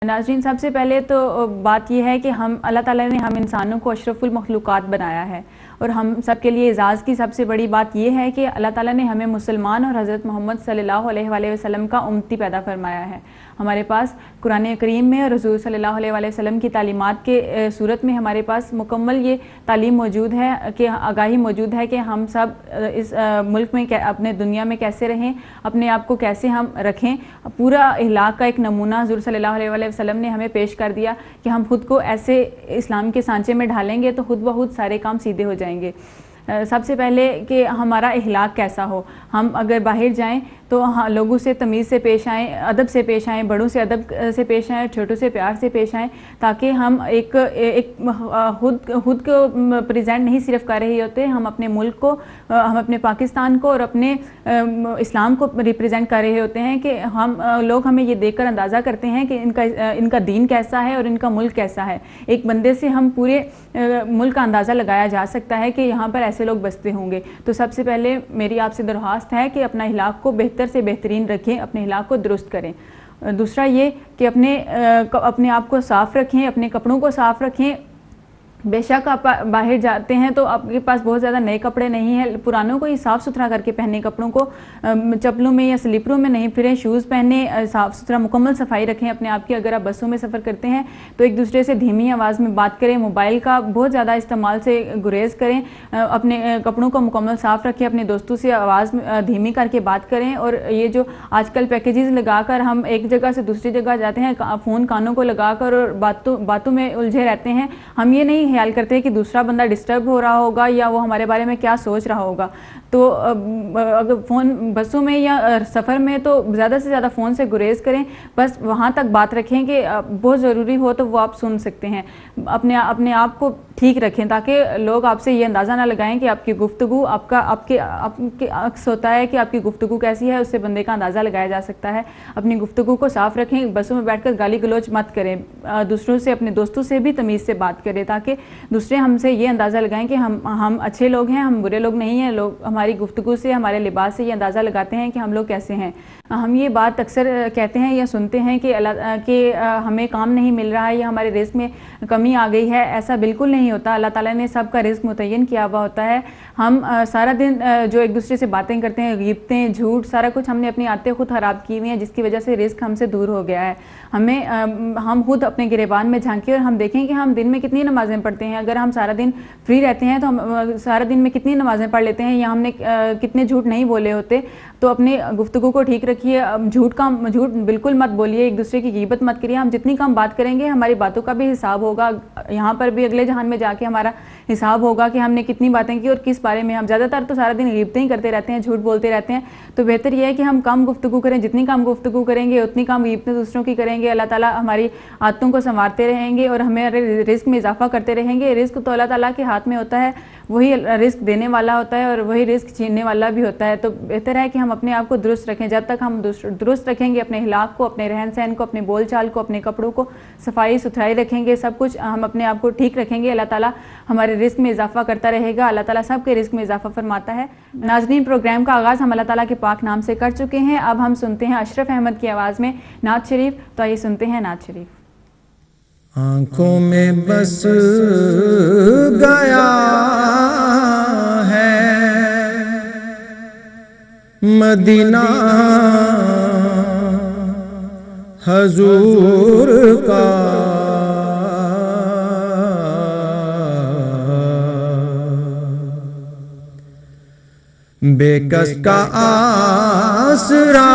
ناظرین، سب سے پہلے تو بات یہ ہے کہ اللہ تعالیٰ نے ہم انسانوں کو اشرف المخلوقات بنایا ہے، اور ہم سب کے لیے اعزاز کی سب سے بڑی بات یہ ہے کہ اللہ تعالیٰ نے ہمیں مسلمان اور حضرت محمد صلی اللہ علیہ وآلہ وسلم کا امتی پیدا فرمایا ہے۔ ہمارے پاس قرآن کریم میں اور رسول صلی اللہ علیہ وآلہ وسلم کی تعلیمات کے صورت میں ہمارے پاس مکمل یہ تعلیم موجود ہے کہ آگاہی موجود ہے کہ ہم سب اس ملک میں اپنے دنیا میں کیسے رہیں، اپنے آپ کو کیسے ہم رکھیں۔ پورا اخلاق کا ایک نمونہ حضور صلی اللہ علیہ وآلہ وسلم نے ہمیں پیش کر دیا کہ ہم خود کو ایسے اسلام کے سانچے میں ڈھالیں گے تو خود بخود سارے کام سیدھے ہو جائیں گے۔ سب سے پہلے کہ ہمارا اخلاق کیسا ہو، ہم اگر باہر جائیں تو لوگوں سے تمیز سے پیش آئیں، ادب سے پیش آئیں، بڑوں سے ادب سے پیش آئیں، چھوٹوں سے پیار سے پیش آئیں، تاکہ ہم ایک خود کو پریزنٹ نہیں صرف کر رہے ہوتے، ہم اپنے ملک کو، ہم اپنے پاکستان کو اور اپنے اسلام کو ریپریزنٹ کر رہے ہوتے ہیں کہ لوگ ہمیں یہ دیکھ کر اندازہ کرتے ہیں کہ ان کا دین کیسا ہے اور ان کا ملک کیسا ہے۔ ایک بندے سے ہم پورے ملک کا اندازہ لگایا جا سکتا ہے کہ یہاں پر ایسے لوگ بستے ہوں گے۔ تو سب سے پہلے میری آپ سے درخواست ہے کہ اپنا اخلاق کو بہتر سے بہترین رکھیں، اپنے اخلاق کو درست کریں۔ دوسرا یہ کہ اپنے آپ کو صاف رکھیں، اپنے کپڑوں کو صاف رکھیں۔ بے شک آپ باہر جاتے ہیں تو آپ کے پاس بہت زیادہ نئے کپڑے نہیں ہیں، پرانوں کو ہی صاف ستھرا کر کے پہنے، کپڑوں کو چپلوں میں یا سلیپروں میں نہیں پھریں، شوز پہنے، صاف ستھرا مکمل صفائی رکھیں اپنے آپ کی۔ اگر آپ بسوں میں سفر کرتے ہیں تو ایک دوسرے سے دھیمی آواز میں بات کریں، موبائل کا بہت زیادہ استعمال سے گریز کریں، اپنے کپڑوں کو مکمل صاف رکھیں، اپنے دوستوں سے آواز دھیمی کر کے بات کریں۔ اور یہ جو آج کل پیکیجز لگا کر ہم ایک جگہ سے دوسری جگہ جاتے ہیں، فون کانوں کو لگا کر اور باتوں میں الجھے رہتے ہیں، ہم یہ نہیں خیال کرتے کہ دوسرا بندہ ڈسٹرب ہو رہا ہوگا یا وہ ہمارے بارے میں کیا سوچ رہا ہوگا۔ تو اگر بسوں میں یا سفر میں تو زیادہ سے زیادہ فون سے گریز کریں، بس وہاں تک بات رکھیں کہ بہت ضروری ہو تو وہ آپ سن سکتے ہیں۔ اپنے آپ کو ٹھیک رکھیں تاکہ لوگ آپ سے یہ اندازہ نہ لگائیں کہ آپ کی گفتگو آپ کے عکس ہوتا ہے کہ آپ کی گفتگو کیسی ہے، اس سے بندے کا اندازہ لگایا جا سکتا ہے۔ اپنی گفتگو کو صاف رکھیں، بسوں میں بیٹھ کر گالی گلوچ مت کریں، دوسروں سے، اپنے دوستوں سے بھی تمیز سے بات کریں تاکہ دوسرے ہم سے یہ اندازہ لگائیں کہ ہم اچھے لوگ ہیں، ہم برے لوگ نہیں ہیں۔ لوگ ہماری گفتگو سے، ہمارے لباس سے یہ اندازہ لگاتے ہیں کہ ہم لوگ کیسے ہیں۔ ہم یہ بات اکثر کہتے ہیں یا سنتے ہیں کہ ہمیں کام نہیں مل رہا ہے یا ہمارے رزق میں کمی آ گئی ہے، ایسا بالکل نہیں ہوتا۔ اللہ تعالیٰ نے سب کا رزق متعین کیا ہوا ہوتا ہے۔ ہم سارا دن جو ایک دوسرے سے باتیں کرتے ہیں، غیبتیں، جھوٹ، سارا کچھ ہم نے اپنی عادتیں خود خراب کی ہوئی ہیں، جس کی وجہ سے رزق ہم سے دور ہو گیا ہے۔ ہم خود اپنے گریبان میں جھانکیں اور ہم دیکھیں کہ ہم دن میں کتنی نمازیں پڑھتے ہیں۔ اگر ہم سارا دن فری رہتے ہیں تو ہم سارا دن میں کتنی نمازیں پڑھ لیتے ہیں یا ہم نے کتنے جھوٹ نہیں بولے ہوتے۔ تو اپنے گفتگو کو ٹھیک رکھیے، جھوٹ بالکل مت بولیے، ایک دوسرے کی غیبت مت کریے۔ ہم جتنی کم بات کریں گے ہماری باتوں کا بھی حساب ہوگا، یہاں پر بھی اگلے جہان میں جا کے ہمارا حساب ہوگا کہ ہم نے کتنی باتیں کی اور کس بارے میں۔ ہم زیادہ تر تو سارا دن غیبتیں ہی کرتے رہتے ہیں، جھوٹ بولتے رہتے ہیں۔ تو بہتر یہ ہے کہ ہم کم گفتگو کریں، جتنی کم گفتگو کریں گے اتنی کم غیبتیں دوسروں کی کریں گے۔ اللہ تعالیٰ ہماری عادتوں کو سنوارتے رہیں گے اور ہمارے رزق میں اضافہ کرتے رہیں گے۔ رزق تو اللہ تعالیٰ کے ہاتھ میں ہوتا ہے، وہی رزق دینے والا ہوتا ہے اور وہی رزق چھیننے والا بھی ہوتا ہے۔ تو بہتر ہے کہ ہم اپنے آپ کو درست رکھیں۔ جب تک ہم درست رکھیں گے اپنے اخلاق کو، اپنے رہن سہن کو، اپنے بول چال کو، اپنے کپڑوں کو صفائی ستھرائی رکھیں گے، سب کچھ ہم اپنے آپ کو ٹھیک رکھیں گے، اللہ تعالیٰ ہمارے رزق میں اضافہ کرتا رہے گا۔ اللہ تعالیٰ سب کے رزق میں اضافہ فرماتا ہے۔ ناظرین، پروگرام کا آغاز ہم اللہ تعالیٰ کے پاک نام سے کر چکے ہیں۔ اب ہم سنتے ہیں اشرف احمد کی آواز میں نعت شریف۔ تو آئیے سنتے ہیں نعت شریف۔ آنکھوں میں بس گیا ہے مدینہ حضور کا، بے کس کا آسرا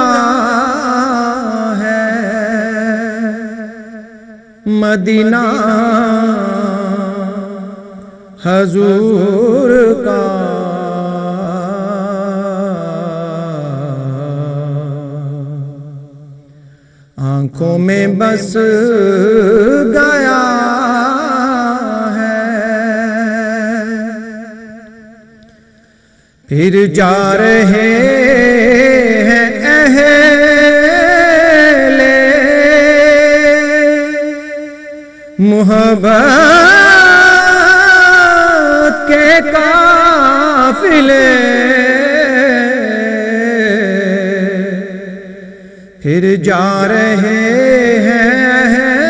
ہے مدینہ حضور کا، آنکھوں میں بس گیا ہے پھر جا رہے ہیں اہل محبت کے قافلے، پھر جا رہے ہیں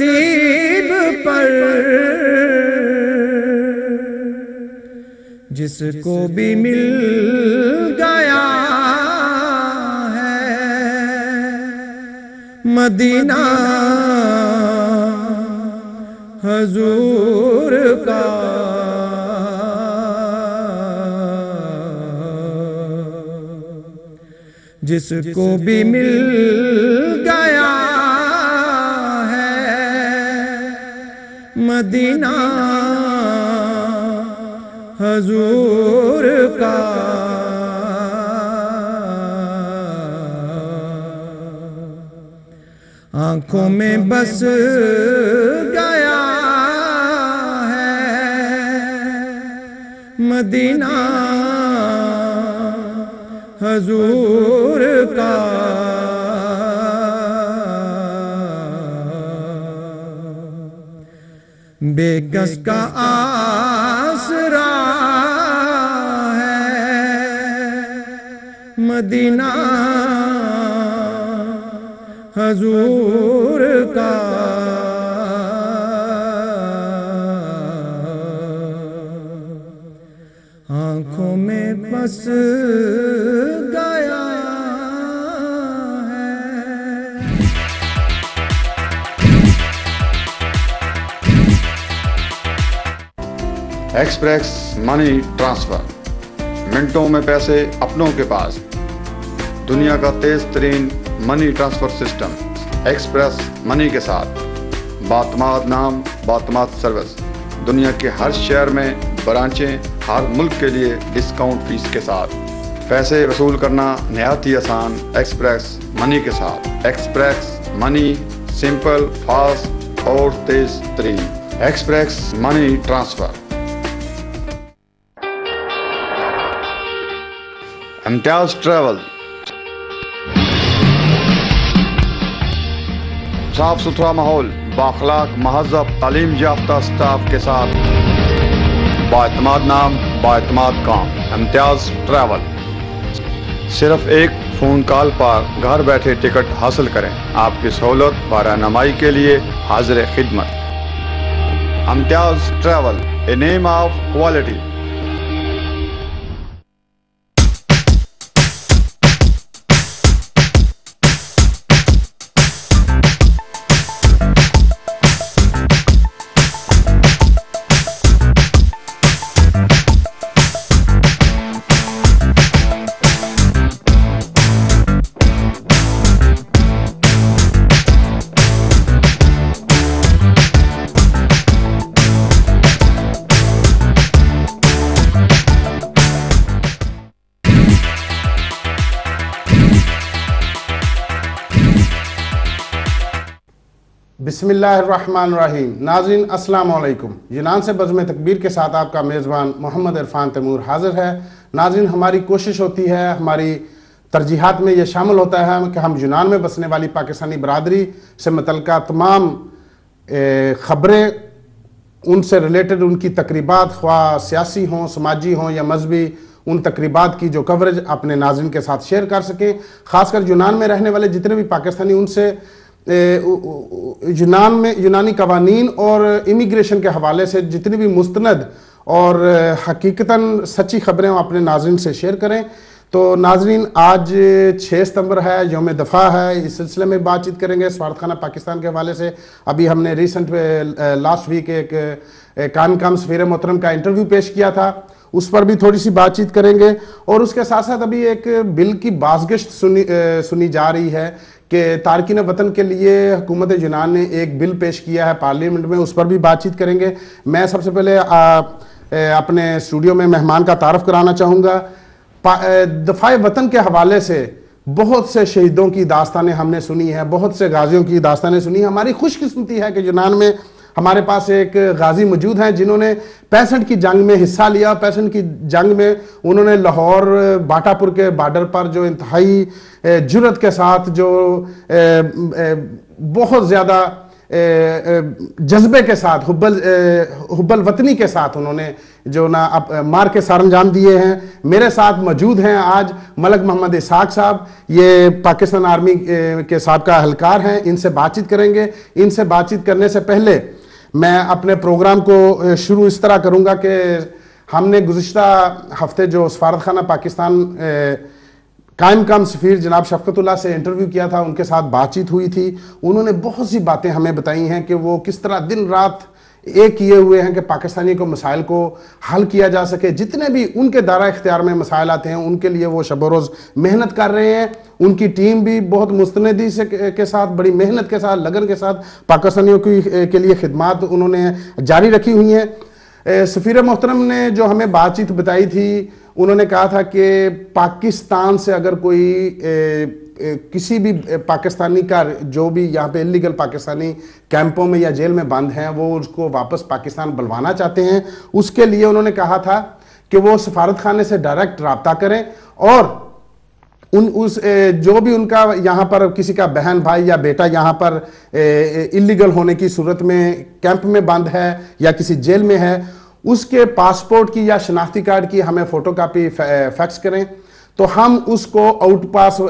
نصیب پر جس کو بھی مل گیا ہے مدینہ حضور کا جس کو بھی مل گیا ہے مدینہ حضور کا آنکھوں میں بس گیا ہے مدینہ حضور کا بے کس کا آسرا ہے مدینہ حضور کا آنکھوں میں بس گیا ہے۔ ایکسپریس منی ٹرانسفر، منٹوں میں پیسے اپنوں کے پاس، دنیا کا تیز ترین money transfer system Express Money کے ساتھ، باعتماد نام، باعتماد سروس، دنیا کے ہر شہر میں برانچیں، ہر ملک کے لیے ڈسکاؤنٹ فیس کے ساتھ، پیسے وصول کرنا نہایت ہی آسان ایکسپریس منی کے ساتھ۔ ایکسپریس منی سمپل، فاسٹ اور تیز ترین ایکسپریس منی ٹرانسفر۔ امتیاز ٹریول، صاف ستھرا ماحول، بااخلاق مہذب تعلیم یافتہ سٹاف کے ساتھ، بااعتماد نام، بااعتماد کام، امتیاز ٹریول۔ صرف ایک فون کال پر گھر بیٹھے ٹکٹ حاصل کریں، آپ کی سہولت و رہنمائی کے لیے حاضر خدمت۔ امتیاز travel, a name of quality. بسم اللہ الرحمن الرحیم۔ ناظرین السلام علیکم۔ یونان سے بزم تکبیر کے ساتھ آپ کا میزبان محمد عرفان تیمور حاضر ہے۔ ناظرین، ہماری کوشش ہوتی ہے، ہماری ترجیحات میں یہ شامل ہوتا ہے کہ ہم یونان میں بسنے والی پاکستانی برادری سے متعلقہ تمام خبریں، ان سے ریلیٹڈ ان کی تقریبات، خواہ سیاسی ہوں، سماجی ہوں یا مذہبی، ان تقریبات کی جو کوریج اپنے ناظرین کے ساتھ شیئر کر سکیں۔ خاص کر یونان میں رہنے والے جتنے بھی پاکستانی، ان سے یونانی قوانین اور امیگریشن کے حوالے سے جتنی بھی مستند اور حقیقتاً سچی خبریں وہ اپنے ناظرین سے شیئر کریں۔ تو ناظرین، آج 6 ستمبر ہے، یوم دفاع ہے، اس سلسلے میں بات چیت کریں گے سفارتخانہ پاکستان کے حوالے سے۔ ابھی ہم نے لاسٹ ویک ایک قائم سفیر محترم کا انٹرویو پیش کیا تھا، اس پر بھی تھوڑی سی بات چیت کریں گے، اور اس کے ساتھ ساتھ ابھی ایک بل کی بازگشت سنی جا رہی ہے کہ تارکین وطن کے لیے حکومت یونان نے ایک بل پیش کیا ہے پارلیمنٹ میں، اس پر بھی بات چیت کریں گے۔ میں سب سے پہلے اپنے اسٹوڈیو میں مہمان کا تعارف کرانا چاہوں گا۔ دفاع وطن کے حوالے سے بہت سے شہیدوں کی داستانیں ہم نے سنی ہیں، بہت سے غازیوں کی داستانیں سنی ہیں۔ ہماری خوش قسمتی ہے کہ یونان میں ہمارے پاس ایک غازی موجود ہیں جنہوں نے 65 کی جنگ میں حصہ لیا۔ 65 کی جنگ میں انہوں نے لاہور باٹا پور کے بارڈر پر جو انتہائی جرأت کے ساتھ، جو بہت زیادہ جذبے کے ساتھ، حب الوطنی کے ساتھ انہوں نے جو نا مار کے سر انجام دیے ہیں. میرے ساتھ موجود ہیں آج ملک محمد اسحاق صاحب, یہ پاکستان آرمی کے سابقہ اہلکار ہیں. ان سے بات چیت کریں گے. ان سے بات چیت کرنے سے پہلے میں اپنے پروگرام کو شروع اس طرح کروں گا کہ ہم نے گزشتہ ہفتے جو سفارت خانہ پاکستان قائم مقام سفیر جناب شفقت اللہ سے انٹرویو کیا تھا, ان کے ساتھ بات چیت ہوئی تھی. انہوں نے بہت سی باتیں ہمیں بتائی ہیں کہ وہ کس طرح دن رات ایک کیے ہوئے ہیں کہ پاکستانی کو مسائل کو حل کیا جا سکے. جتنے بھی ان کے دائرہ اختیار میں مسائل آتے ہیں ان کے لیے وہ شب و روز محنت کر رہے ہیں. ان کی ٹیم بھی بہت مستندی کے ساتھ, بڑی محنت کے ساتھ, لگن کے ساتھ پاکستانیوں کے لیے خدمات انہوں نے جاری رکھی ہوئی ہیں. سفیر محترم نے جو ہمیں بات چیت بتائی تھی, انہوں نے کہا تھا کہ پاکستان سے اگر کوئی کسی بھی پاکستانی کا جو بھی یہاں پہ انلیگل پاکستانی کیمپوں میں یا جیل میں بند ہیں وہ اس کو واپس پاکستان بلوانا چاہتے ہیں, اس کے لیے انہوں نے کہا تھا کہ وہ سفارت خانے سے ڈائریکٹ رابطہ کریں اور جو بھی ان کا یہاں پر کسی کا بہن بھائی یا بیٹا یہاں پر انلیگل ہونے کی صورت میں کیمپ میں بند ہے یا کسی جیل میں ہے, اس کے پاسپورٹ کی یا شناختی کارڈ کی ہمیں فوٹو کاپی فیکس کریں تو ہم اس کو آؤٹ پاس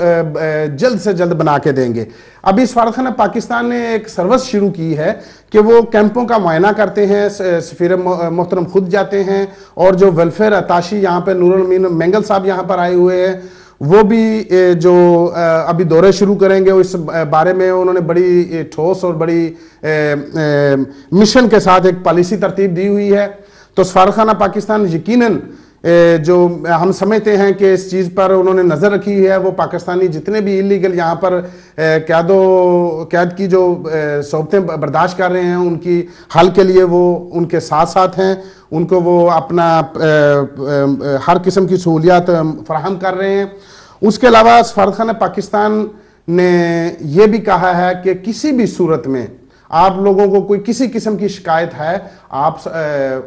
جلد سے جلد بنا کے دیں گے. ابھی سفارت خانہ پاکستان نے ایک سروس شروع کی ہے کہ وہ کیمپوں کا معائنہ کرتے ہیں. سفیر محترم خود جاتے ہیں اور جو ویلفیئر اتاشی یہاں پہ نور الامین مینگل صاحب یہاں پر آئے ہوئے ہیں, وہ بھی جو ابھی دورے شروع کریں گے. اس بارے میں انہوں نے بڑی ٹھوس اور بڑی مشن کے ساتھ ایک پالیسی ترتیب دی ہوئی ہے. تو سفارت خانہ پاکستان یقیناً جو ہم سمجھتے ہیں کہ اس چیز پر انہوں نے نظر رکھی ہے, وہ پاکستانی جتنے بھی انلیگل یہاں پر قید کی جو صحبتیں برداشت کر رہے ہیں ان کی حل کے لیے وہ ان کے ساتھ ساتھ ہیں. ان کو وہ اپنا ہر قسم کی سہولیات فراہم کر رہے ہیں. اس کے علاوہ سفارت خانہ پاکستان نے یہ بھی کہا ہے کہ کسی بھی صورت میں آپ لوگوں کو کوئی کسی قسم کی شکایت ہے, آپ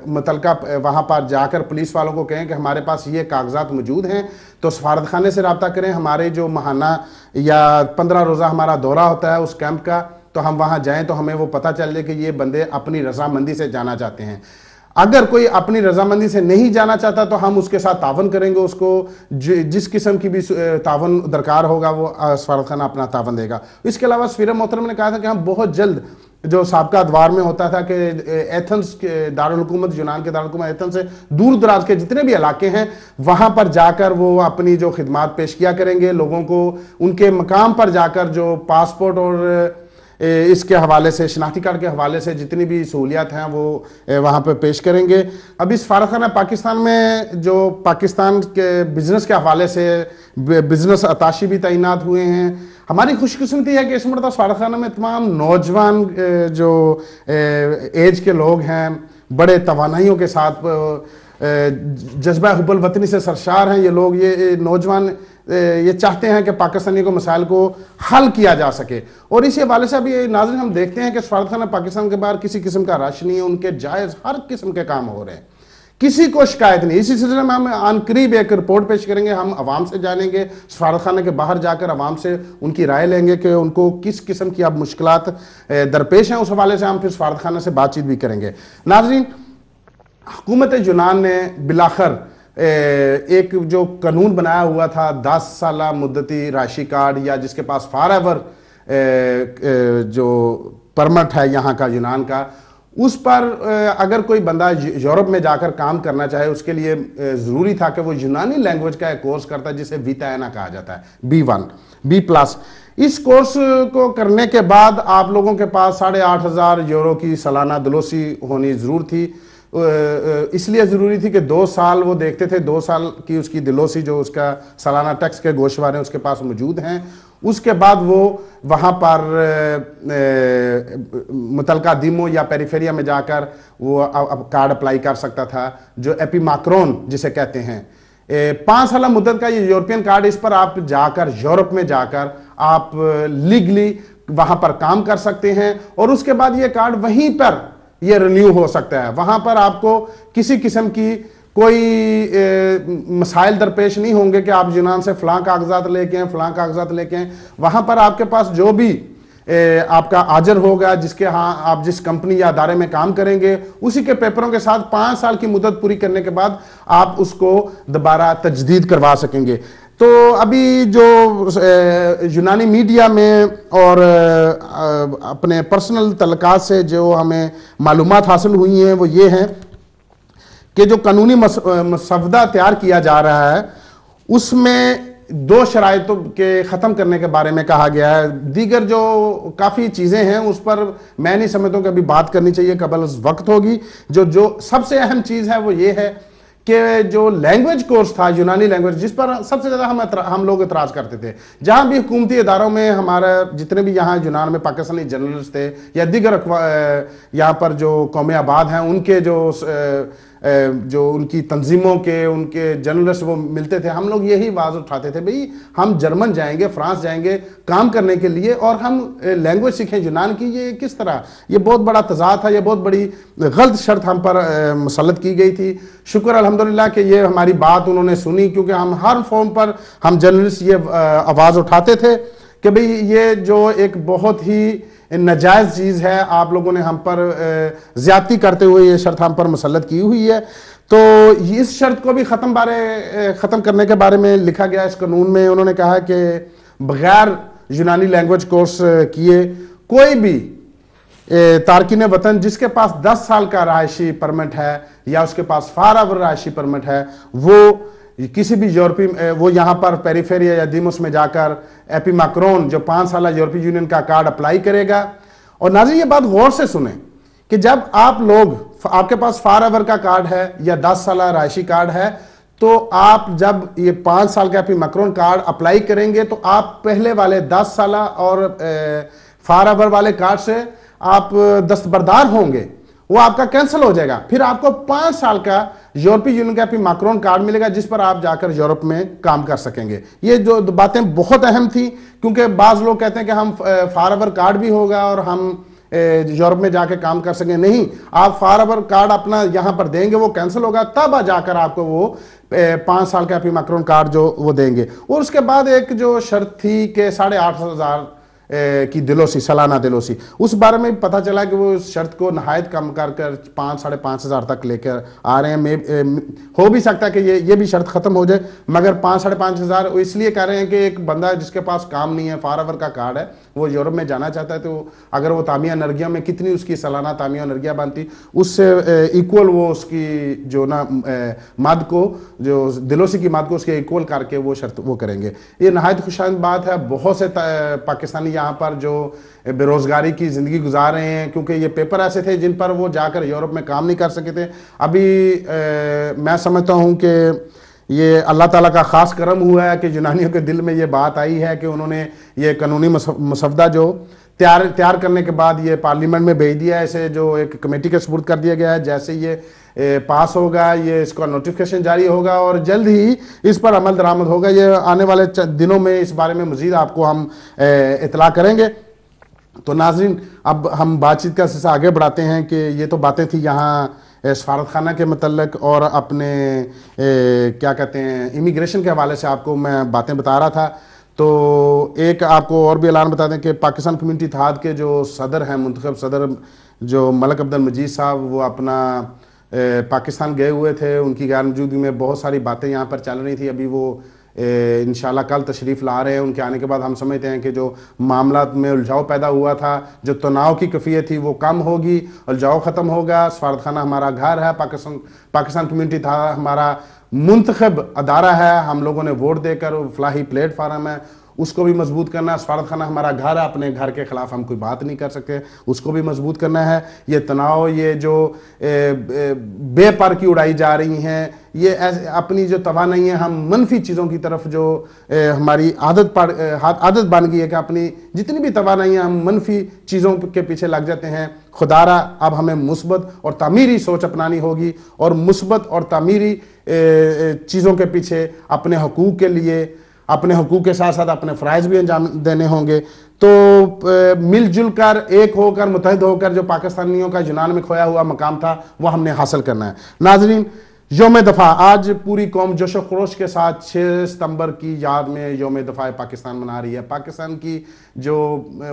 متعلقہ وہاں پر جا کر پولیس والوں کو کہیں کہ ہمارے پاس یہ کاغذات موجود ہیں تو سفارت خانے سے رابطہ کریں. ہمارے جو ماہانہ یا 15 روزہ ہمارا دورہ ہوتا ہے اس کیمپ کا, تو ہم وہاں جائیں تو ہمیں وہ پتہ چل جائے کہ یہ بندے اپنی رضامندی سے جانا چاہتے ہیں. اگر کوئی اپنی رضامندی سے نہیں جانا چاہتا تو ہم اس کے ساتھ تعاون کریں گے. اس کو جس قسم کی بھی تعاون درکار ہوگا وہ سفارت خانہ اپنا تعاون دے گا. اس کے علاوہ سفیر محترم نے کہا تھا کہ ہم بہت جلد, جو سابقہ ادوار میں ہوتا تھا کہ ایتھنز کے دارالحکومت, یونان کے دارالحکومت ایتھنز سے دور دراز کے جتنے بھی علاقے ہیں وہاں پر جا کر وہ اپنی جو خدمات پیش کیا کریں گے. لوگوں کو ان کے مقام پر جا کر جو پاسپورٹ اور اس کے حوالے سے, شناختی کارڈ کے حوالے سے جتنی بھی سہولیات ہیں وہ وہاں پہ پیش کریں گے. ابھی سفارت خانہ پاکستان میں جو پاکستان کے بزنس کے حوالے سے بزنس اتاشی بھی تعینات ہوئے ہیں. ہماری خوش قسمتی ہے کہ اس مرتبہ سفارت خانہ میں تمام نوجوان جو ایج کے لوگ ہیں, بڑے توانائیوں کے ساتھ جذبہ حب الوطنی سے سرشار ہیں یہ لوگ. یہ نوجوان یہ چاہتے ہیں کہ پاکستانی کو مسائل کو حل کیا جا سکے. اور اسی حوالے سے ابھی ناظرین ہم دیکھتے ہیں کہ سفارت خانہ پاکستان کے باہر کسی قسم کا رش نہیں ہے, ان کے جائز ہر قسم کے کام ہو رہے ہیں, کسی کو شکایت نہیں. اسی سلسلے میں ہم عن قریب ایک رپورٹ پیش کریں گے. ہم عوام سے جانیں گے, سفارت خانہ کے باہر جا کر عوام سے ان کی رائے لیں گے کہ ان کو کس قسم کی اب مشکلات درپیش ہیں. اس حوالے سے ہم پھر سفارت خانہ سے بات چیت بھی کریں گے. ناظرین, حکومت یونان نے بلاخر ایک جو قانون بنایا ہوا تھا 10 سالہ مدتی رہائشی کارڈ یا جس کے پاس فار ایور جو پرمٹ ہے یہاں کا یونان کا, اس پر اگر کوئی بندہ یورپ میں جا کر کام کرنا چاہے اس کے لیے ضروری تھا کہ وہ یونانی لینگویج کا ایک کورس کرتا ہے جسے ویتاینا کہا جاتا ہے, B1 B+. اس کورس کو کرنے کے بعد آپ لوگوں کے پاس 8,500 یورو کی سالانہ دلوسی ہونی ضرور تھی. اس لیے ضروری تھی کہ 2 سال وہ دیکھتے تھے 2 سال کی اس کی دلوسی جو اس کا سالانہ ٹیکس کے گوشوارے اس کے پاس موجود ہیں. اس کے بعد وہ وہاں پر متعلقہ دیمو یا پیریفیریا میں جا کر وہ کارڈ اپلائی کر سکتا تھا جو ایپی ماکرون جسے کہتے ہیں. 5 سالہ مدت کا یہ یورپین کارڈ, اس پر آپ جا کر یورپ میں جا کر آپ لیگلی وہاں پر کام کر سکتے ہیں اور اس کے بعد یہ کارڈ وہیں پر یہ رینیو ہو سکتا ہے. وہاں پر آپ کو کسی قسم کی کوئی مسائل درپیش نہیں ہوں گے کہ آپ یونان سے فلاں کاغذات لے کے ہیں فلاں کاغذات لے کے ہیں. وہاں پر آپ کے پاس جو بھی آپ کا آجر ہوگا، جس کے ہاں آپ جس کمپنی یا ادارے میں کام کریں گے، اسی کے پیپروں کے ساتھ 5 سال کی مدت پوری کرنے کے بعد آپ اس کو دوبارہ تجدید کروا سکیں گے۔ تو ابھی جو یونانی میڈیا میں اور اپنے پرسنل تعلقات سے جو ہمیں معلومات حاصل ہوئی ہیں وہ یہ ہیں کہ جو قانونی مسودہ تیار کیا جا رہا ہے اس میں 2 شرائطوں کے ختم کرنے کے بارے میں کہا گیا ہے۔ دیگر جو کافی چیزیں ہیں اس پر میں نہیں سمجھتا ہوں کہ ابھی بات کرنی چاہیے، قبل از وقت ہوگی۔ جو سب سے اہم چیز ہے وہ یہ ہے کہ جو لینگویج کورس تھا یونانی لینگویج، جس پر سب سے زیادہ ہم لوگ اعتراض کرتے تھے، جہاں بھی حکومتی اداروں میں ہمارا جتنے بھی یہاں یونان میں پاکستانی جرنلسٹ تھے یا دیگر یہاں پر جو قوم آباد ہیں ان کے جو ان کی تنظیموں کے ان کے جرنلسٹ وہ ملتے تھے، ہم لوگ یہی آواز اٹھاتے تھے بھئی ہم جرمن جائیں گے، فرانس جائیں گے کام کرنے کے لیے اور ہم لینگویج سیکھیں یونان کی، یہ کس طرح؟ یہ بہت بڑا تضاد تھا، یہ بہت بڑی غلط شرط ہم پر مسلط کی گئی تھی۔ شکر الحمدللہ کہ یہ ہماری بات انہوں نے سنی، کیونکہ ہم ہر فون پر ہم جرنلسٹ یہ آواز اٹھاتے تھے کہ بھئی یہ جو ایک بہت ہی ناجائز چیز ہے، آپ لوگوں نے ہم پر زیادتی کرتے ہوئے یہ شرط ہم پر مسلط کی ہوئی ہے۔ تو اس شرط کو بھی ختم کرنے کے بارے میں لکھا گیا اس قانون میں۔ انہوں نے کہا کہ بغیر یونانی لینگویج کورس کیے کوئی بھی تارکین وطن جس کے پاس 10 سال کا رہائشی پرمٹ ہے یا اس کے پاس فار رہائشی پرمٹ ہے، وہ کسی بھی یورپی وہ یہاں پر پیریفیریا یا دیموس میں جا کر ایپی ماکرون جو 5 سالہ یورپی یونین کا کارڈ اپلائی کرے گا۔ اور ناظرین یہ بات غور سے سنیں کہ جب آپ کے پاس فار ایور کا کارڈ ہے یا 10 سالہ رہائشی کارڈ ہے، تو آپ جب یہ 5 سال کا ایپی ماکرون کارڈ اپلائی کریں گے تو آپ پہلے والے 10 سالہ اور فار ایور والے کارڈ سے آپ دستبردار ہوں گے، وہ آپ کا کینسل ہو جائے گا۔ پھر آپ کو 5 سال کا یورپی یونین کا ماکرون کارڈ ملے گا جس پر آپ جا کر یورپ میں کام کر سکیں گے۔ یہ جو باتیں بہت اہم تھیں، کیونکہ بعض لوگ کہتے ہیں کہ ہم فار ایور کارڈ بھی ہوگا اور ہم یورپ میں جا کے کام کر سکیں۔ نہیں، آپ فار ایور کارڈ اپنا یہاں پر دیں گے، وہ کینسل ہوگا، تب جا کر آپ کو وہ 5 سال کا ماکرون کارڈ جو وہ دیں گے۔ اور اس کے بعد ایک جو شرط تھی کہ 8,500 کی دلوسی، سالانہ دلوسی، اس بارے میں پتہ چلا کہ وہ اس شرط کو نہایت کم کر 5,000-5,500 تک لے کر آ رہے ہیں۔ ہو بھی سکتا ہے کہ یہ بھی شرط ختم ہو جائے، مگر 5,000-5,500 اس لیے کہہ رہے ہیں کہ ایک بندہ جس کے پاس کام نہیں ہے، فار ایور کا کارڈ ہے، وہ یورپ میں جانا چاہتا ہے، تو اگر وہ تامیہ نرگیہ میں کتنی اس کی سالانہ تامیہ نرگیہ بنتی، اس سے ایکول وہ اس کی جو نا مد کو، جو دلوسی کی مد کو اس کے ایکول کر کے وہ شرط وہ کریں گے۔ یہ نہایت خوشائند بات ہے۔ بہت سے پاکستانی یہاں پر جو بے روزگاری کی زندگی گزار رہے ہیں، کیونکہ یہ پیپر ایسے تھے جن پر وہ جا کر یورپ میں کام نہیں کر سکے تھے۔ ابھی میں سمجھتا ہوں کہ یہ اللہ تعالیٰ کا خاص کرم ہوا ہے کہ یونانیوں کے دل میں یہ بات آئی ہے کہ انہوں نے یہ قانونی مسودہ جو تیار کرنے کے بعد یہ پارلیمنٹ میں بھیج دیا ہے، اسے جو ایک کمیٹی کے سپرد کر دیا گیا ہے۔ جیسے یہ پاس ہوگا، یہ اس کا نوٹیفیکیشن جاری ہوگا اور جلد ہی اس پر عمل درآمد ہوگا۔ یہ آنے والے دنوں میں اس بارے میں مزید آپ کو ہم اطلاع کریں گے۔ تو ناظرین اب ہم بات چیت کا سلسلہ آگے بڑھاتے ہیں کہ یہ تو باتیں تھی یہاں سفارت خانہ کے متعلق اور اپنے کیا کہتے ہیں امیگریشن کے حوالے سے آپ کو میں باتیں بتا رہا تھا۔ تو ایک آپ کو اور بھی اعلان بتا دیں کہ پاکستان کمیونٹی اتحاد کے جو صدر ہیں، منتخب صدر جو ملک عبد المجید صاحب، وہ اپنا پاکستان گئے ہوئے تھے، ان کی غیر موجودگی میں بہت ساری باتیں یہاں پر چل رہی تھی۔ ابھی وہ انشاءاللہ کل تشریف لا رہے ہیں۔ ان کے آنے کے بعد ہم سمجھتے ہیں کہ جو معاملات میں الجھاؤ پیدا ہوا تھا، جو تناؤ کی کیفیت تھی، وہ کم ہوگی، الجھاؤ ختم ہوگا۔ سفارت خانہ ہمارا گھر ہے، پاکستان کمیونٹی تھا ہمارا منتخب ادارہ ہے، ہم لوگوں نے ووٹ دے کر فلاحی پلیٹ فارم ہے، اس کو بھی مضبوط کرنا ہے۔ سفارت خانہ ہمارا گھر ہے، اپنے گھر کے خلاف ہم کوئی بات نہیں کر سکتے، اس کو بھی مضبوط کرنا ہے۔ یہ تناؤ، یہ جو بے پر کی اڑائی جا رہی ہیں، یہ اپنی جو توانائی ہے، ہم منفی چیزوں کی طرف جو ہماری عادت بن گئی ہے کہ اپنی جتنی بھی توانائی ہیں ہم منفی چیزوں کے پیچھے لگ جاتے ہیں۔ خدارہ اب ہمیں مثبت اور تعمیری سوچ اپنانی ہوگی اور مثبت اور تعمیری چیزوں کے پیچھے اپنے حقوق کے لیے، اپنے حقوق کے ساتھ ساتھ اپنے فرائض بھی انجام دینے ہوں گے۔ تو مل جل کر، ایک ہو کر، متحد ہو کر جو پاکستانیوں کا یونان میں کھویا ہوا مقام تھا وہ ہم نے حاصل کرنا ہے۔ ناظرین، یوم دفاع آج پوری قوم جوش و خروش کے ساتھ 6 ستمبر کی یاد میں یوم دفاع پاکستان منا رہی ہے. پاکستان کی جو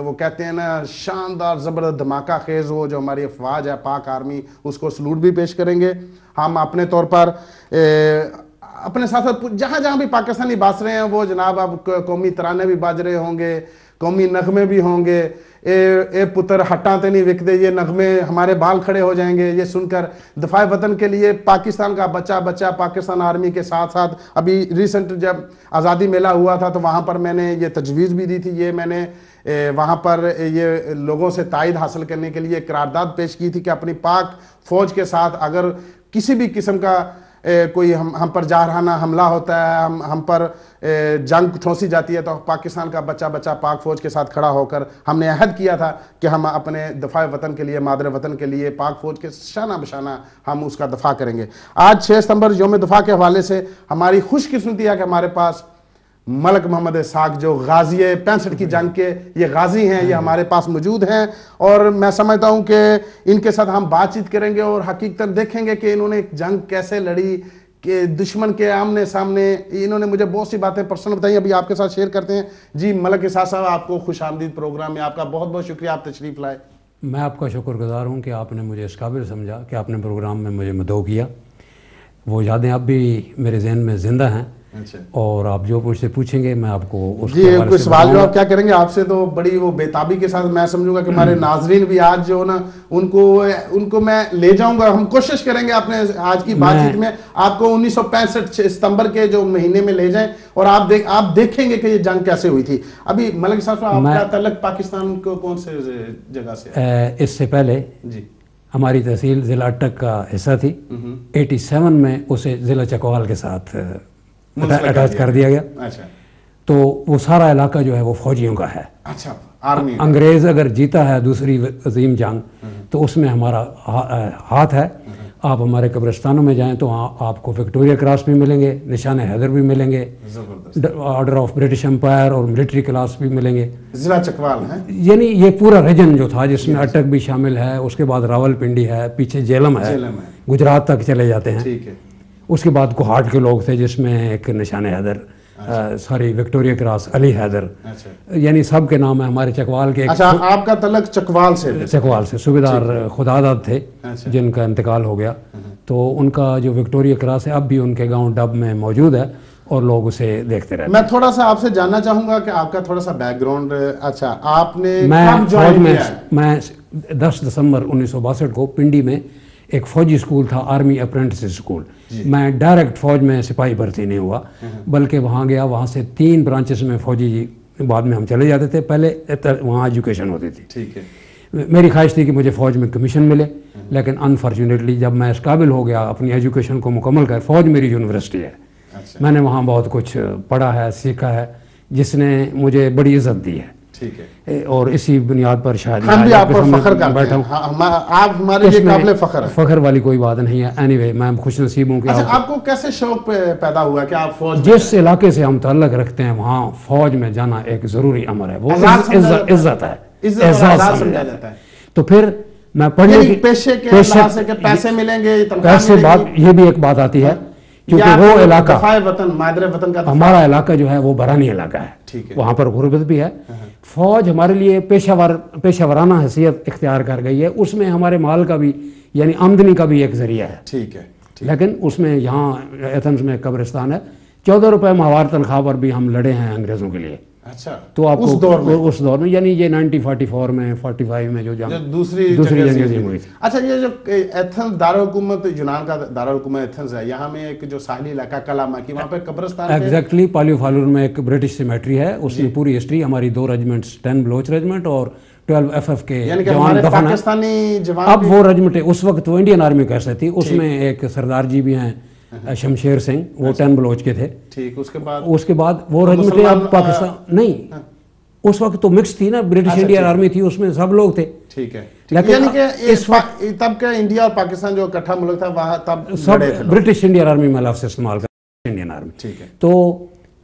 وہ کہتے ہیں نا شاندار زبردست دھماکہ خیز وہ جو ہماری افواج ہے پاک آرمی, اس کو سلوٹ بھی پیش کریں گے. ہم اپنے طور پر اپنے ساتھ ساتھ جہاں جہاں بھی پاکستانی باز رہے ہیں وہ جناب اب قومی ترانے بھی باج رہے ہوں گے, قومی نغمے بھی ہوں گے. اے پتر ہٹاں تے نہیں وکدے, یہ نغمے ہمارے بال کھڑے ہو جائیں گے یہ سن کر. دفاع وطن کے لیے پاکستان کا بچہ پاکستان آرمی کے ساتھ ساتھ ابھی ریسنٹ جب آزادی میلہ ہوا تھا تو وہاں پر میں نے یہ تجویز بھی دی تھی, یہ میں نے وہاں پر یہ لوگوں سے تائید حاصل کرنے کے لیے قرارداد پیش کی تھی کہ اپنی پاک فوج کے ساتھ اگر کسی بھی قسم کا کوئی ہم پر جارحانہ حملہ ہوتا ہے, ہم پر جنگ ٹھونسی جاتی ہے تو پاکستان کا بچہ پاک فوج کے ساتھ کھڑا ہو کر ہم نے عہد کیا تھا کہ ہم اپنے دفاع وطن کے لیے مادر وطن کے لیے پاک فوج کے شانہ بشانہ ہم اس کا دفاع کریں گے. آج 6 ستمبر یوم دفاع کے حوالے سے ہماری خوش قسمتی ہے کہ ہمارے پاس ملک محمد اسحاق جو غازی 65 کی جنگ کے یہ غازی ہیں, یہ ہمارے پاس موجود ہیں. اور میں سمجھتا ہوں کہ ان کے ساتھ ہم بات چیت کریں گے اور حقیقتاً دیکھیں گے کہ انہوں نے جنگ کیسے لڑی, کہ دشمن کے آمنے سامنے. انہوں نے مجھے بہت سی باتیں پرسنل بتائیں, ابھی آپ کے ساتھ شیئر کرتے ہیں. جی ملک اسحاق صاحب, آپ کو خوش آمدید پروگرام میں, آپ کا بہت بہت شکریہ, آپ تشریف لائے. میں آپ کا شکر گزار ہوں کہ آپ نے مجھے اس قابل سمجھا کہ آپ نے پروگرام میں مجھے مدعو کیا. وہ یادیں اب بھی میرے ذہن میں زندہ ہیں, اور آپ جو مجھ سے پوچھیں گے میں آپ کو اس جی کوئی سوال جو آپ کیا کریں گے آپ سے, تو بڑی وہ بےتابی کے ساتھ میں سمجھوں گا کہ ہمارے ناظرین بھی آج جو نا ان کو میں لے جاؤں گا. ہم کوشش کریں گے اپنے آج کی بات چیت میں آپ کو 1965 ستمبر کے جو مہینے میں لے جائیں اور آپ دیکھیں گے کہ یہ جنگ کیسے ہوئی تھی. ابھی ملک صاحب آپ کا تعلق پاکستان کو کون سے جگہ سے؟ اس سے پہلے جی ہماری تحصیل ضلع اٹک کا حصہ تھی. 87 میں اسے ضلع چکوال کے ساتھ اٹیچ کر دیا گیا. تو وہ سارا علاقہ جو ہے وہ فوجیوں کا ہے. انگریز اگر جیتا ہے دوسری عظیم جنگ تو اس میں ہمارا ہاتھ ہے. آپ ہمارے قبرستانوں میں جائیں تو وہاں آپ کو وکٹوریا کراس بھی ملیں گے, نشان حیدر بھی ملیں گے, آرڈر آف برٹش امپائر اور ملٹری کلاس بھی ملیں گے. ضلع چکوال ہے, یعنی یہ پورا ریجن جو تھا جس میں اٹک بھی شامل ہے, اس کے بعد راول پنڈی ہے, پیچھے جیلم ہے, گجرات تک چلے جاتے ہیں. اس کے بعد کوہاٹ کے لوگ تھے جس میں ایک نشان حیدر, ساری وکٹوریا کراس, علی حیدر, یعنی سب کے نام ہے. ہمارے چکوال کے آپ کا تعلق چکوال سے صوبیدار خداداد تھے جن کا انتقال ہو گیا, تو ان کا جو وکٹوریا کراس ہے اب بھی ان کے گاؤں ڈب میں موجود ہے اور لوگ اسے دیکھتے رہتے ہیں. میں تھوڑا سا آپ سے جاننا چاہوں گا کہ آپ کا تھوڑا سا بیک گراؤنڈ. اچھا, آپ نے میں 10 دسمبر 1962 کو پنڈی میں ایک فوجی اسکول تھا, آرمی اپرینٹس اسکول. میں ڈائریکٹ فوج میں سپاہی بھرتی نہیں ہوا بلکہ وہاں گیا, وہاں سے 3 برانچز میں فوجی, بعد میں ہم چلے جاتے تھے, پہلے وہاں ایجوکیشن ہوتی تھی. میری خواہش تھی کہ مجھے فوج میں کمیشن ملے, لیکن انفارچونیٹلی جب میں اس قابل ہو گیا اپنی ایجوکیشن کو مکمل کر, فوج میری یونیورسٹی ہے, میں نے وہاں بہت کچھ پڑھا ہے, سیکھا ہے, جس نے مجھے بڑی عزت دی ہے. اور اسی بنیاد پر شاید بیٹھا ہوں. آپ ہمارے لیے قابل فخر ہیں. فخر والی کوئی بات نہیں ہے. اینی وے میں خوش نصیب ہوں کہ آپ کو کیسے شوق پیدا ہوا کہ آپ فوج, جس علاقے سے ہم تعلق رکھتے ہیں وہاں فوج میں جانا ایک ضروری امر ہے, وہ عزت ہے, اعزاز سمجھا جاتا ہے. تو پھر میں پڑھنے کی پیسے ملیں گے, پیسے بات یہ بھی ایک بات آتی ہے کیونکہ وہ علاقہ ہمارا علاقہ جو ہے وہ برانی علاقہ ہے, وہاں پر غربت بھی ہے. فوج ہمارے لیے پیشہ ورانہ حیثیت اختیار کر گئی ہے, اس میں ہمارے مال کا بھی یعنی آمدنی کا بھی ایک ذریعہ ہے. لیکن اس میں یہاں ایتھنز میں قبرستان ہے, 14 روپے ماہوار تنخواہ پر بھی ہم لڑے ہیں انگریزوں کے لیے. تو آپ اس دور میں یعنی یہ 1944 میں 45 میں جو دوسری جنگ ہوئی تھی. اچھا, یہ جو ایتھنز دارالحکومت یونان کا دارالحکومت ایتھنز ہے, یہاں میں ایک جو ساحلی علاقہ کلاما کی وہاں پہ قبرستان ایگزیکٹلی پالیو فالور میں ایک برٹش سیمیٹری ہے. اس میں پوری ہسٹری ہماری 2 ریجمنٹس 10 بلوچ ریجمنٹ اور 12 FF کے جوان دفن ہیں. اب وہ ریجمنٹ اس وقت وہ انڈین آرمی کیسے تھی, اس میں ایک سردار جی بھی ہیں شمشیر سنگھ, وہ 10 بلوچ کے تھے. اس کے بعد وہ ریجمنٹیں اب پاکستان نہیں, اس وقت تو مکس تھی نا, برٹش انڈین آرمی تھی, اس میں سب لوگ تھے. لیکن اس وقت تب کا انڈیا اور پاکستان جو اکٹھا ملک تھا وہاں تب سب برٹش انڈین آرمی میں لفظ استعمال کر انڈین آرمی. تو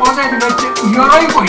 ਉਹਦੇ ਵਿੱਚ ਯੂਰੋ ਹੀ ਕੋਈ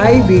IB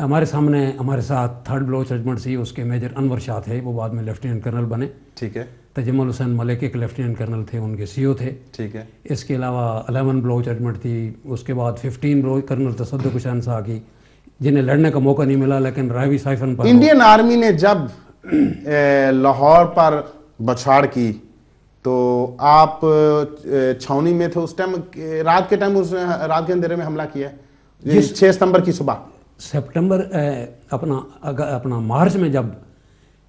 ہمارے سامنے ہمارے ساتھ 3rd بلوچ ریجمنٹ سی، اس کے میجر انور شاہ تھے، وہ بعد میں لیفٹیننٹ کرنل بنے. ٹھیک ہے. تجمل حسین ملک ایک لیفٹیننٹ کرنل تھے، ان کے CO تھے. ٹھیک ہے. اس کے علاوہ 11 بلوچ ریجمنٹ تھی. اس کے بعد 15 بلوچ کرنل تصدق حسین صاحب کی، جنہیں لڑنے کا موقع نہیں ملا، لیکن راوی سائفن پر انڈین آرمی نے جب لاہور پر بچھاڑ کی تو آپ چھاونی میں تھے اس ٹائم، رات کے ٹائم، اس رات کے اندھیرے میں حملہ کیا 6 ستمبر کی صبح. سپٹمبر اپنا مارچ میں جب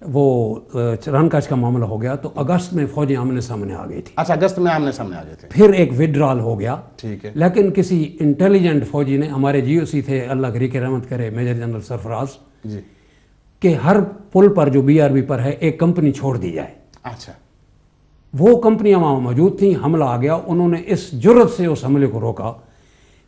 وہ رن کش کا معاملہ ہو گیا تو اگست میں فوجیں آمنے سامنے آ گئی تھی. اچھا، اگست میں آمنے سامنے آ گئے تھے. پھر ایک وڈرال ہو گیا. ٹھیک ہے. لیکن کسی انٹیلیجنٹ فوجی نے، ہمارے GOC تھے اللہ گری کے رحمت کرے میجر جنرل سرفراز، جی، کہ ہر پل پر جو BRB پر ہے ایک کمپنی چھوڑ دی جائے. اچھا. وہ کمپنیاں وہاں موجود تھیں. حملہ آ گیا، انہوں نے اس جرت سے اس حملے کو روکا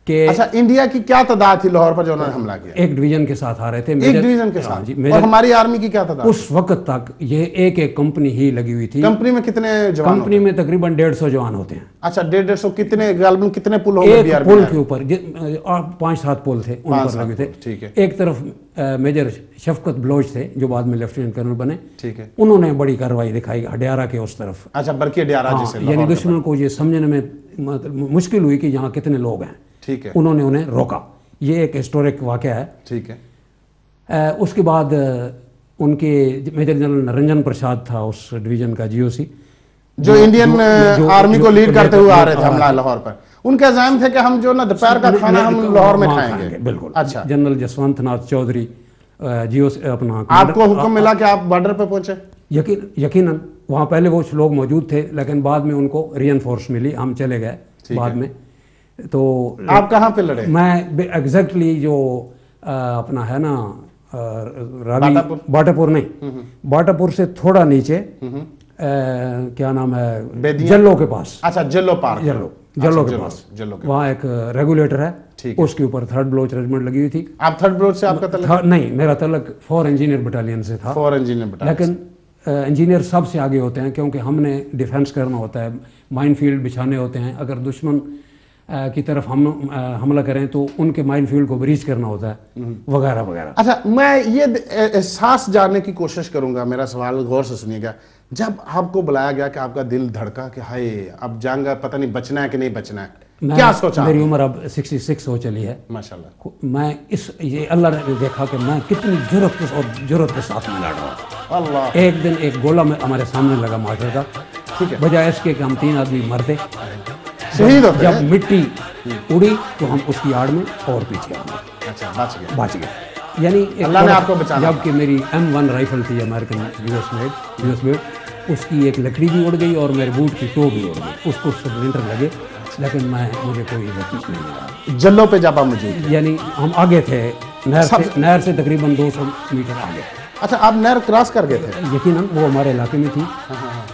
کہ اچھا، انڈیا کی کیا تعداد تھی لاہور پر جو انہوں نے حملہ کیا؟ ایک ڈویژن کے ساتھ آ رہے تھے. ایک ڈویژن کے ساتھ. اور ہماری آرمی کی کیا تعداد؟ اس وقت تک یہ ایک کمپنی ہی لگی ہوئی تھی. کمپنی میں کتنے جوان؟ کمپنی میں تقریباً 150 جوان ہوتے ہیں. اچھا، 150 کتنے غالباً کتنے پل ہوں گے؟ ایک پل کے اوپر 5-7 پل تھے، ان پر لگے تھے. ٹھیک ہے. ایک طرف میجر شفقت بلوچ تھے جو بعد میں لیفٹیننٹ کرنل بنے. ٹھیک ہے. انہوں نے بڑی کارروائی دکھائی ہڈیارہ کے اس طرف. اچھا، برقی ہڈیارہ جسے یعنی دشمن کو یہ سمجھنے میں مشکل ہوئی کہ یہاں کتنے لوگ ہیں. ٹھیک ہے. انہوں نے انہیں روکا. یہ ایک ہسٹورک واقعہ ہے. ٹھیک ہے. اس کے بعد ان کے میجر جنرل نرنجن پرساد تھا اس ڈویژن کا GOC، جو انڈین آرمی کو لیڈ کرتے ہوئے آ رہے تھے حملہ لاہور پر. ان کا عزائم تھے کہ ہم جو نا دوپہر کا کھانا ہم لاہور میں کھائیں گے. بالکل. اچھا. جنرل جسونت ناتھ چودھری GOC اپنا، آپ کو حکم ملا کہ آپ بارڈر پہ پہنچے؟ یقیناً وہاں پہلے وہ لوگ موجود تھے، لیکن بعد میں ان کو ری انفورس ملی، ہم چلے گئے بعد میں. تو آپ کہاں پہ لڑے؟ میں ایگزیکٹلی جو اپنا ہے نا باٹا پور نہیں، باٹا پور سے تھوڑا نیچے کیا نام ہے، جلو کے پاس. اچھا، جلو پارک. جلو کے پاس وہاں ایک ریگولیٹر ہے، اس کے اوپر 3rd بلوچ ریجمنٹ لگی ہوئی تھی. آپ 3rd بلوچ سے آپ کا تعلق؟ نہیں، میرا تعلق 4 انجینئر بٹالین سے تھا. 4 انجینئر بٹالین. لیکن انجینئر سب سے آگے ہوتے ہیں کیونکہ ہم نے ڈیفینس کرنا ہوتا ہے، مائن فیلڈ بچھانے ہوتے ہیں. اگر دشمن کی طرف ہم حملہ کریں تو ان کے مائن فیلڈ کو بریچ کرنا ہوتا ہے وغیرہ وغیرہ. اچھا، میں یہ احساس جاننے کی کوشش کروں گا، میرا سوال غور سے سنیے گا. جب آپ کو بلایا گیا کہ آپ کا دل دھڑکا کہ ہائے اب جنگ پتہ نہیں بچنا ہے کہ نہیں بچنا ہے، کیا سوچا؟ میری عمر اب 66 ہو چلی ہے ماشاءاللہ. میں یہ اللہ نے دیکھا کہ میں کتنی جرت کے ساتھ میں لڑ رہا ہوں. اللہ. ایک دن ایک گولہ میں ہمارے سامنے لگا مارٹر کا. ٹھیک ہے. بجائے اس کے کہ ہم 3 آدمی مرتے، شہید ہوتے. جب مٹی اڑی تو ہم اس کی آڑ میں اور پیچھے آ گئے. اچھا، بچ گئے. یعنی اللہ نے آپ کو بچانا. جب کہ میری M1 رائفل تھی امریکن US میڈ، اس کی ایک لکڑی بھی اڑ گئی اور میرے بوٹ کی ٹو بھی اڑ گئی. اس کو سپلنٹر لگے، لیکن مجھے کوئی عزت نہیں ملا. جلوں پہ جب آپ موجود، یعنی ہم آگے تھے نہر سے تقریباً 200 میٹر آگے. اچھا، آپ نہر کراس کر گئے تھے؟ یقیناً وہ ہمارے علاقے میں تھی،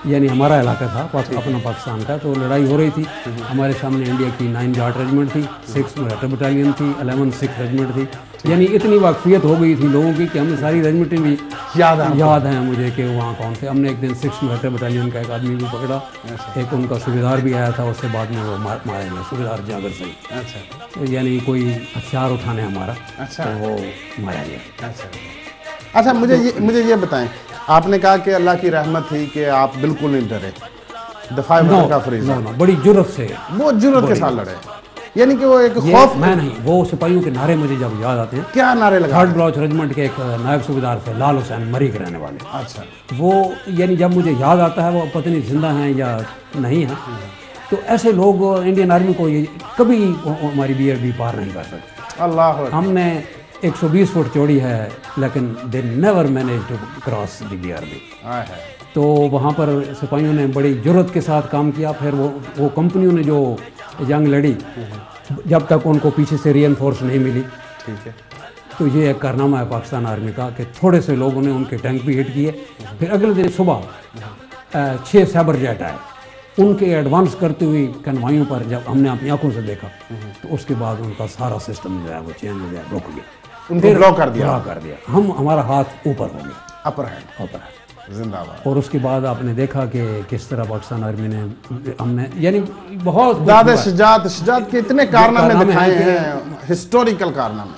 یعنی ہمارا علاقہ تھا اپنا پاکستان کا. تو لڑائی ہو رہی تھی، ہمارے سامنے انڈیا کی 9 جاٹ ریجمنٹ تھی، 6 مرٹر بٹالین تھی، 11 سکھ ریجمنٹ تھی. یعنی اتنی واقفیت ہو گئی تھی لوگوں کی کہ ہمیں ساری ریجمنٹیں بھی یاد ہیں مجھے کہ وہاں کون تھے. ہم نے ایک دن 6 مرٹر بٹالین کا ایک آدمی بھی پکڑا، ایک ان کا صوبیدار بھی آیا تھا، اس سے بعد میں وہ مارے گئے، صوبیدار جابر سنگھ. اچھا. یعنی کوئی ہتھیار اٹھانے ہمارا، تو وہ مارا گیا. اچھا، مجھے یہ بتائیں، آپ نے کہا کہ اللہ کی رحمت تھی کہ آپ بالکل نہیں ڈرے، دفاع وطن کا فریضہ. بڑی جرت سے، وہ جرت کے ساتھ لڑے. یعنی کہ وہ ایک خوف. میں نہیں، وہ سپاہیوں کے نعرے مجھے جب یاد آتے ہیں. کیا نعرے لگا؟ 3rd بلوچ ریجمنٹ کے ایک نائب صوبیدار تھے لال حسین مری کے رہنے والے. اچھا. وہ یعنی جب مجھے یاد آتا ہے وہ پتہ نہیں زندہ ہیں یا نہیں ہیں، تو ایسے لوگ انڈین آرمی کو کبھی ہماری BRB پار نہیں کر سکتے. اللہ. ہم نے 120 فٹ چوڑی ہے لیکن they never manage to cross the BRB. تو وہاں پر سپاہیوں نے بڑی جرت کے ساتھ کام کیا. پھر وہ کمپنیوں نے جو جنگ لڑی جب تک ان کو پیچھے سے ری انفورس نہیں ملی. ٹھیک ہے. تو یہ ایک کارنامہ ہے پاکستان آرمی کا کہ تھوڑے سے لوگوں نے ان کے ٹینک بھی ہٹ کیے. پھر اگلے دن صبح 6 سائبر جیٹ آئے، ان کے ایڈوانس کرتے ہوئی کنوائیوں پر جب ہم نے اپنی آنکھوں سے دیکھا تو اس کے بعد ان کا سارا سسٹم جو ہے وہ چینج ہو گیا، رک گیا، ان کو بلاک کر دیا. ہمارا ہاتھ اوپر ہو گیا، اپر ہے. زندہ باد. اور اس کے بعد آپ نے دیکھا کہ کس طرح پاکستان آرمی نے ہم نے یعنی بہت زیادہ شجاعت کے اتنے کارنامے دکھائے ہیں، ہسٹوریکل کارنامے.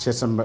6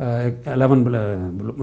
11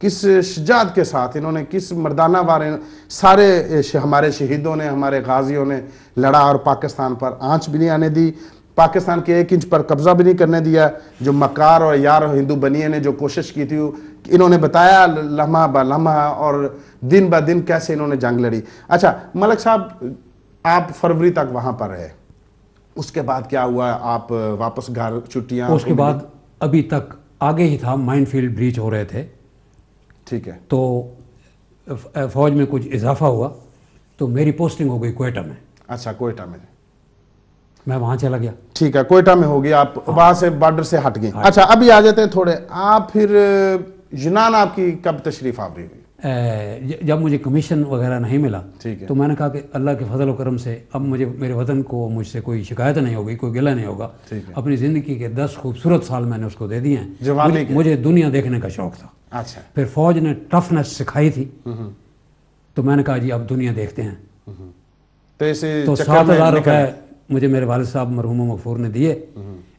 کس شجاعت کے ساتھ انہوں نے، کس مردانہ وارے سارے ہمارے شہیدوں نے، ہمارے غازیوں نے لڑا اور پاکستان پر آنچ بھی نہیں آنے دی، پاکستان کے 1 انچ پر قبضہ بھی نہیں کرنے دیا. جو مکار اور یار ہندو بنیے نے جو کوشش کی تھی انہوں نے بتایا لمحہ با لمحہ اور دن با دن کیسے انہوں نے جنگ لڑی. اچھا ملک صاحب، آپ فروری تک وہاں پر رہے، اس کے بعد کیا ہوا؟ آپ واپس گھر چھٹیاں؟ اس کے بعد ابھی تک آگے ہی تھا، مائن فیلڈ بریچ ہو رہے تھے. ٹھیک ہے. تو فوج میں کچھ اضافہ ہوا تو میری پوسٹنگ ہو گئی کوئٹہ میں. اچھا، کوئٹہ میں میں وہاں چلا گیا. ٹھیک ہے، کوئٹہ میں ہوگی، آپ وہاں سے بارڈر سے ہٹ گئے. اچھا ابھی آ جاتے ہیں تھوڑے، آپ پھر یونان آپ کی کب تشریف آوری ہوئی؟ جب مجھے کمیشن وغیرہ نہیں ملا ٹھیک ہے، تو میں نے کہا کہ اللہ کے فضل و کرم سے اب مجھے میرے وطن کو مجھ سے کوئی شکایت نہیں ہوگی، کوئی گلہ نہیں ہوگا. اپنی زندگی کے 10 خوبصورت سال میں نے اس کو دے دیے ہیں. مجھے دنیا دیکھنے کا شوق تھا. اچھا. پھر فوج نے ٹفنس سکھائی تھی تو میں نے کہا جی اب دنیا دیکھتے ہیں. تو 7,000 روپے مجھے میرے والد صاحب مرحوم مغفور نے دیے.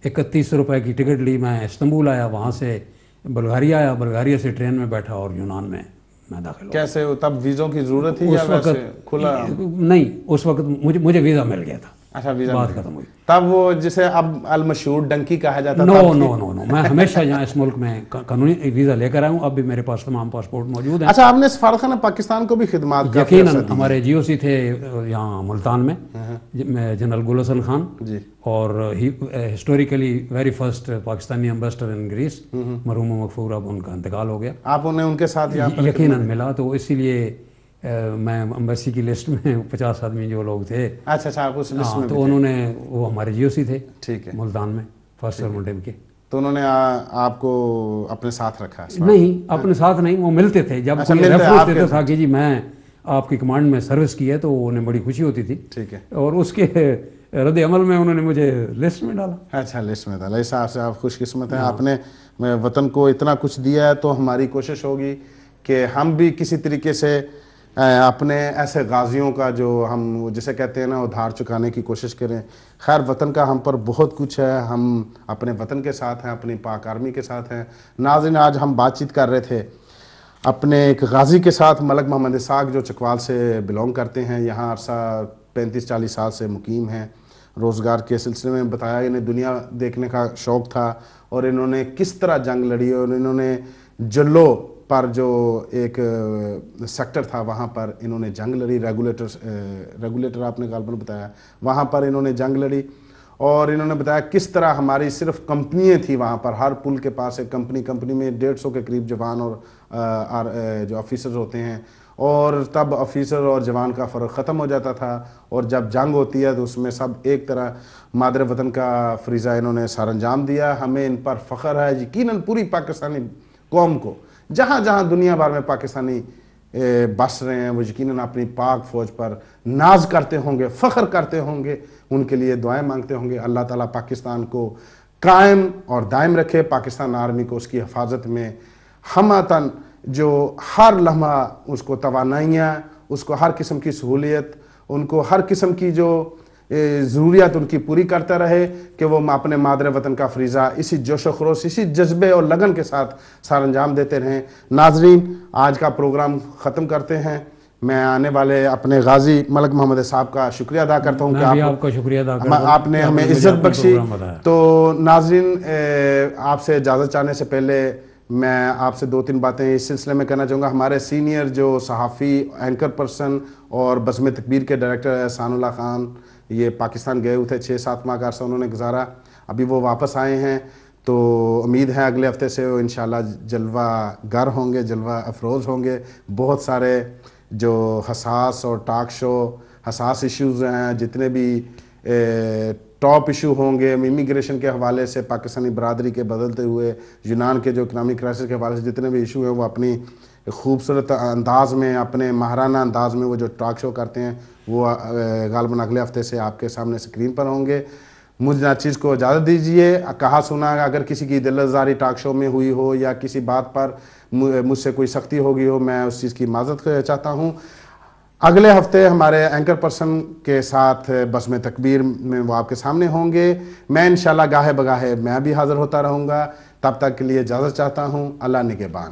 3100 روپے کی ٹکٹ لی، میں استنبول آیا، وہاں سے بلغاریہ آیا، بلغاریہ سے ٹرین میں بیٹھا اور یونان میں داخل ہوا. کیسے تب ویزوں کی ضرورت تھی یا وقت کھلا؟ نہیں، اس وقت مجھے ویزا مل گیا تھا. اچھا، ویزا بات ختم ہوئی. تب وہ جسے اب المشہور ڈنکی کہا جاتا تھا. نو میں ہمیشہ یہاں اس ملک میں قانونی ویزا لے کر آیا ہوں. اب بھی میرے پاس تمام پاسپورٹ موجود ہیں. اچھا، آپ نے سفارتخانہ پاکستان کو بھی خدمات یقیناً. ہمارے جی او سی تھے یہاں ملتان میں، جنرل گل حسن خان، اور historically very first Pakistani ambassador in Greece مرحوم مغفور. اب ان کا انتقال ہو گیا. آپ انہیں ان کے ساتھ یقیناً ملا، تو اسی لیے میں امبیسی کی لسٹ میں 50 آدمی جو لوگ تھے. اچھا، آپ اس لسٹ میں تو انہوں نے، وہ ہمارے جی او سی تھے ٹھیک ہے ملتان میں، فرسٹ سرمنٹ کے. تو انہوں نے آپ کو اپنے ساتھ رکھا؟ نہیں، اپنے ساتھ نہیں، وہ ملتے تھے. جب ریفرنس دیتے تھا کہ جی میں آپ کی کمانڈ میں سروس کی ہے تو انہیں بڑی خوشی ہوتی تھی. ٹھیک ہے. اور اس کے رد عمل میں انہوں نے مجھے لسٹ میں ڈالا. اچھا، لسٹ میں ڈالا. اس حساب سے آپ خوش قسمت ہیں. آپ نے وطن کو اتنا کچھ دیا ہے تو ہماری کوشش ہوگی کہ ہم بھی کسی طریقے سے اپنے ایسے غازیوں کا جو ہم جسے کہتے ہیں نا ادھار چکانے کی کوشش کریں. خیر وطن کا ہم پر بہت کچھ ہے، ہم اپنے وطن کے ساتھ ہیں، اپنی پاک آرمی کے ساتھ ہیں. ناظرین، آج ہم بات چیت کر رہے تھے اپنے ایک غازی کے ساتھ، ملک محمد اسحاق، جو چکوال سے بلونگ کرتے ہیں، یہاں عرصہ 35-40 سال سے مقیم ہیں. روزگار کے سلسلے میں بتایا انہیں دنیا دیکھنے کا شوق تھا اور انہوں نے کس طرح جنگ لڑی اور انہوں نے جلو پر جو ایک سیکٹر تھا وہاں پر انہوں نے جنگ لڑی. ریگولیٹر آپ نے غالباً بتایا، وہاں پر انہوں نے جنگ لڑی. اور انہوں نے بتایا کس طرح ہماری صرف کمپنیاں تھیں وہاں پر، ہر پل کے پاس ایک کمپنی میں 150 کے قریب جوان اور جو آفیسر ہوتے ہیں. اور تب آفیسر اور جوان کا فرق ختم ہو جاتا تھا اور جب جنگ ہوتی ہے تو اس میں سب ایک طرح مادر وطن کا فریضہ انہوں نے سر انجام دیا. ہمیں ان پر فخر ہے یقیناً پوری پاکستانی قوم کو. جہاں جہاں دنیا بھر میں پاکستانی بس رہے ہیں وہ یقیناً اپنی پاک فوج پر ناز کرتے ہوں گے، فخر کرتے ہوں گے، ان کے لیے دعائیں مانگتے ہوں گے. اللہ تعالیٰ پاکستان کو قائم اور دائم رکھے، پاکستان آرمی کو اس کی حفاظت میں ہمتاً جو ہر لمحہ اس کو توانائیاں، اس کو ہر قسم کی سہولیت، ان کو ہر قسم کی جو ضروریات ان کی پوری کرتا رہے کہ وہ اپنے مادر وطن کا فریضہ اسی جوش و خروش، اسی جذبے اور لگن کے ساتھ سر انجام دیتے رہیں. ناظرین، آج کا پروگرام ختم کرتے ہیں. میں آنے والے اپنے غازی ملک محمد صاحب کا شکریہ ادا کرتا ہوں کہ آپ کا شکریہ ادا کرتا ہوں، آپ نے ہمیں عزت بخشی. تو ناظرین، آپ سے اجازت چاہنے سے پہلے میں آپ سے 2-3 باتیں اس سلسلے میں کہنا چاہوں گا. ہمارے سینئر جو صحافی، اینکر پرسن اور بزم تکبیر کے ڈائریکٹر احسان اللہ خان، یہ پاکستان گئے ہوئے تھے، 6-7 ماہ کا عرصہ انہوں نے گزارا، ابھی وہ واپس آئے ہیں. تو امید ہے اگلے ہفتے سے وہ انشاءاللہ جلوہ گر ہوں گے، جلوہ افروز ہوں گے. بہت سارے جو حساس اور ٹاک شو حساس ایشوز ہیں، جتنے بھی ٹاپ ایشو ہوں گے امیگریشن کے حوالے سے، پاکستانی برادری کے بدلتے ہوئے، یونان کے جو اکنامک کرائسس کے حوالے سے جتنے بھی ایشو ہیں، وہ اپنی خوبصورت انداز میں، اپنے ماہرانہ انداز میں وہ جو ٹاک شو کرتے ہیں وہ غالباً اگلے ہفتے سے آپ کے سامنے اسکرین پر ہوں گے. مجھ چیز کو اجازت دیجئے. کہا سنا اگر کسی کی دل آزاری ٹاک شو میں ہوئی ہو یا کسی بات پر مجھ سے کوئی سختی ہوگی ہو، میں اس چیز کی معذرت چاہتا ہوں. اگلے ہفتے ہمارے اینکر پرسن کے ساتھ بزم تکبیر میں وہ آپ کے سامنے ہوں گے. میں انشاءاللہ گاہے بگاہے میں بھی حاضر ہوتا رہوں گا. تب تک کے لیے اجازت چاہتا ہوں. اللہ نگہبان.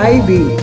IB